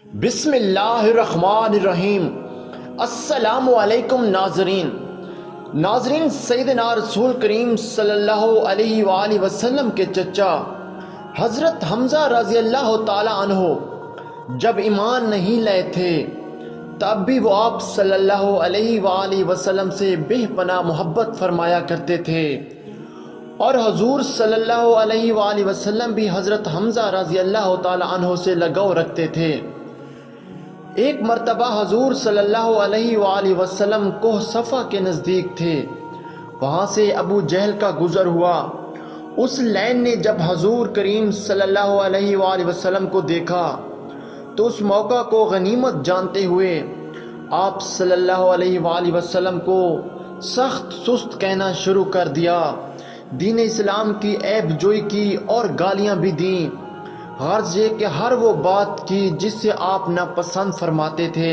بسم اللہ الرحمن الرحیم۔ السلام علیکم ناظرین، سیدنا رسول کریم صلی اللہ علیہ وآلہ وسلم کے چچا حضرت حمزہ رضی اللہ تعالی عنہ جب ایمان نہیں لائے تھے تب بھی وہ آپ صلی اللہ علیہ وآلہ وسلم سے بے پناہ محبت فرمایا کرتے تھے، اور حضور صلی اللہ علیہ وآلہ وسلم بھی حضرت حمزہ رضی اللہ تعالی عنہ سے لگاؤ رکھتے تھے۔ ایک مرتبہ حضور صلی اللہ علیہ وآلہ وسلم کوہ صفا کے نزدیک تھے، وہاں سے ابو جہل کا گزر ہوا۔ اس لین نے جب حضور کریم صلی اللہ علیہ وآلہ وسلم کو دیکھا تو اس موقع کو غنیمت جانتے ہوئے آپ صلی اللہ علیہ وآلہ وسلم کو سخت سست کہنا شروع کر دیا، دین اسلام کی عیب جوئی کی اور گالیاں بھی دیں، غرض یہ کہ ہر وہ بات کی جس سے آپ ناپسند فرماتے تھے۔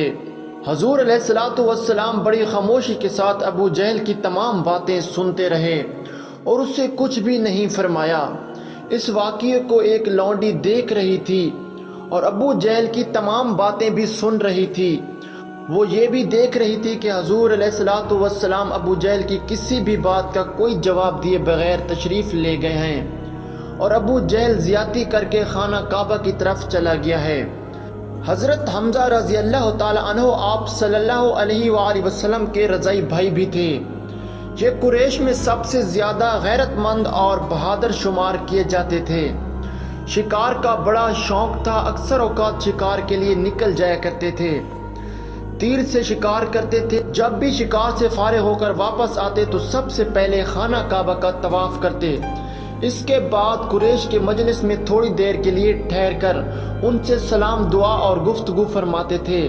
حضور علیہ الصلوۃ والسلام بڑی خاموشی کے ساتھ ابو جہل کی تمام باتیں سنتے رہے اور اس سے کچھ بھی نہیں فرمایا۔ اس واقعے کو ایک لونڈی دیکھ رہی تھی اور ابو جہل کی تمام باتیں بھی سن رہی تھی۔ وہ یہ بھی دیکھ رہی تھی کہ حضور علیہ الصلوۃ والسلام ابو جہل کی کسی بھی بات کا کوئی جواب دیے بغیر تشریف لے گئے ہیں اور ابو جہل زیادتی کر کے خانہ کعبہ کی طرف چلا گیا ہے۔ حضرت حمزہ رضی اللہ تعالی عنہ آپ صلی اللہ علیہ وآلہ وسلم کے رضائی بھائی بھی تھے۔ یہ قریش میں سب سے زیادہ غیرت مند اور بہادر شمار کیے جاتے تھے۔ شکار کا بڑا شوق تھا، اکثر اوقات شکار کے لیے نکل جایا کرتے تھے، تیر سے شکار کرتے تھے۔ جب بھی شکار سے فارغ ہو کر واپس آتے تو سب سے پہلے خانہ کعبہ کا طواف کرتے، اس کے بعد قریش کے مجلس میں تھوڑی دیر کے لیے ٹھہر کر ان سے سلام دعا اور گفتگو فرماتے تھے،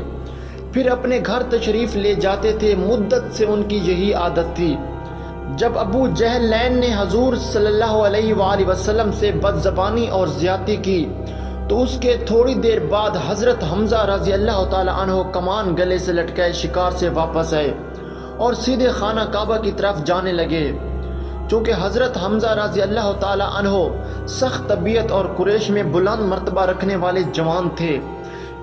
پھر اپنے گھر تشریف لے جاتے تھے۔ مدت سے ان کی یہی عادت تھی۔ جب ابو جہل لین نے حضور صلی اللہ علیہ وآلہ وسلم سے بد زبانی اور زیادتی کی تو اس کے تھوڑی دیر بعد حضرت حمزہ رضی اللہ تعالی عنہ کمان گلے سے لٹکائے شکار سے واپس آئے اور سیدھے خانہ کعبہ کی طرف جانے لگے۔ چونکہ حضرت حمزہ رضی اللہ تعالی عنہ سخت طبیعت اور قریش میں بلند مرتبہ رکھنے والے جوان تھے،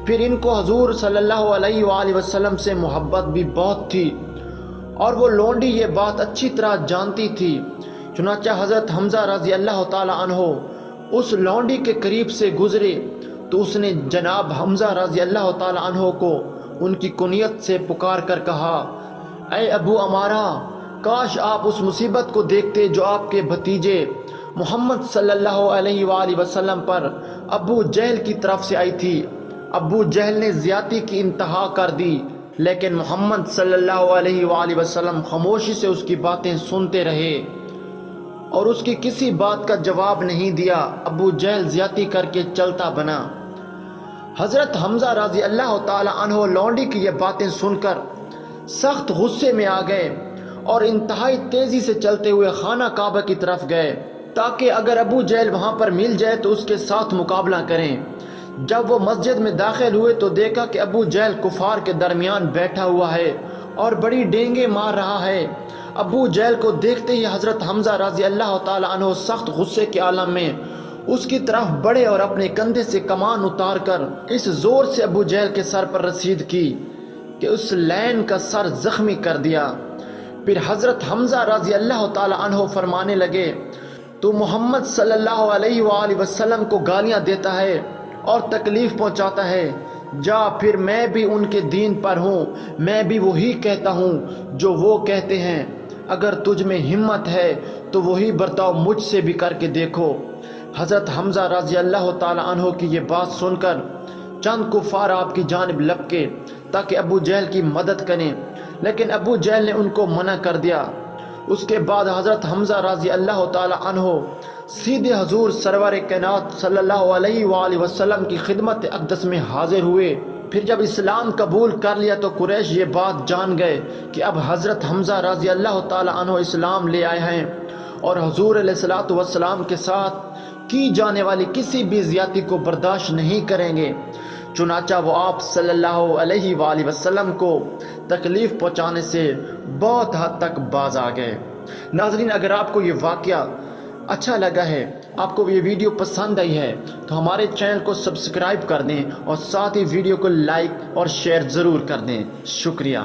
پھر ان کو حضور صلی اللہ علیہ وآلہ وسلم سے محبت بھی بہت تھی اور وہ لونڈی یہ بات اچھی طرح جانتی تھی۔ چنانچہ حضرت حمزہ رضی اللہ تعالی عنہ اس لونڈی کے قریب سے گزرے تو اس نے جناب حمزہ رضی اللہ تعالی عنہ کو ان کی کنیت سے پکار کر کہا، اے ابو عمارہ، کاش آپ اس مصیبت کو دیکھتے جو آپ کے بھتیجے محمد صلی اللہ علیہ وآلہ وسلم پر ابو جہل کی طرف سے آئی تھی۔ ابو جہل نے زیادتی کی انتہا کر دی، لیکن محمد صلی اللہ علیہ وآلہ وسلم خاموشی سے اس کی باتیں سنتے رہے اور اس کی کسی بات کا جواب نہیں دیا۔ ابو جہل زیادتی کر کے چلتا بنا۔ حضرت حمزہ رضی اللہ تعالی عنہ لونڈی کی یہ باتیں سن کر سخت غصے میں آ گئے اور انتہائی تیزی سے چلتے ہوئے خانہ کعبہ کی طرف گئے تاکہ اگر ابو جہل وہاں پر مل جائے تو اس کے ساتھ مقابلہ کریں۔ جب وہ مسجد میں داخل ہوئے تو دیکھا کہ ابو جہل کفار کے درمیان بیٹھا ہوا ہے اور بڑی ڈینگیں مار رہا ہے۔ ابو جہل کو دیکھتے ہی حضرت حمزہ رضی اللہ تعالی عنہ سخت غصے کے عالم میں اس کی طرف بڑھے اور اپنے کندھے سے کمان اتار کر اس زور سے ابو جہل کے سر پر رسید کی کہ اس لین کا سر زخمی کر دیا۔ پھر حضرت حمزہ رضی اللہ تعالی عنہ فرمانے لگے، تو محمد صلی اللہ علیہ وآلہ وسلم کو گالیاں دیتا ہے اور تکلیف پہنچاتا ہے، جا پھر میں بھی ان کے دین پر ہوں، میں بھی وہی کہتا ہوں جو وہ کہتے ہیں، اگر تجھ میں ہمت ہے تو وہی برتاؤ مجھ سے بھی کر کے دیکھو۔ حضرت حمزہ رضی اللہ تعالی عنہ کی یہ بات سن کر چند کفار آپ کی جانب لپکے تاکہ ابو جہل کی مدد کریں، لیکن ابو جہل نے ان کو منع کر دیا۔ اس کے بعد حضرت حمزہ رضی اللہ تعالی عنہ سیدھے حضور سرور کائنات صلی اللہ علیہ وآلہ وسلم کی خدمت اقدس میں حاضر ہوئے۔ پھر جب اسلام قبول کر لیا تو قریش یہ بات جان گئے کہ اب حضرت حمزہ رضی اللہ تعالی عنہ اسلام لے آئے ہیں اور حضور علیہ الصلوۃ والسلام کے ساتھ کی جانے والی کسی بھی زیادتی کو برداشت نہیں کریں گے۔ چنانچہ وہ آپ صلی اللہ علیہ وآلہ وسلم کو تکلیف پہنچانے سے بہت حد تک باز آ گئے۔ ناظرین، اگر آپ کو یہ واقعہ اچھا لگا ہے آپ کو یہ ویڈیو پسند آئی ہے تو ہمارے چینل کو سبسکرائب کر دیں اور ساتھ ہی ویڈیو کو لائک اور شیئر ضرور کر دیں۔ شکریہ۔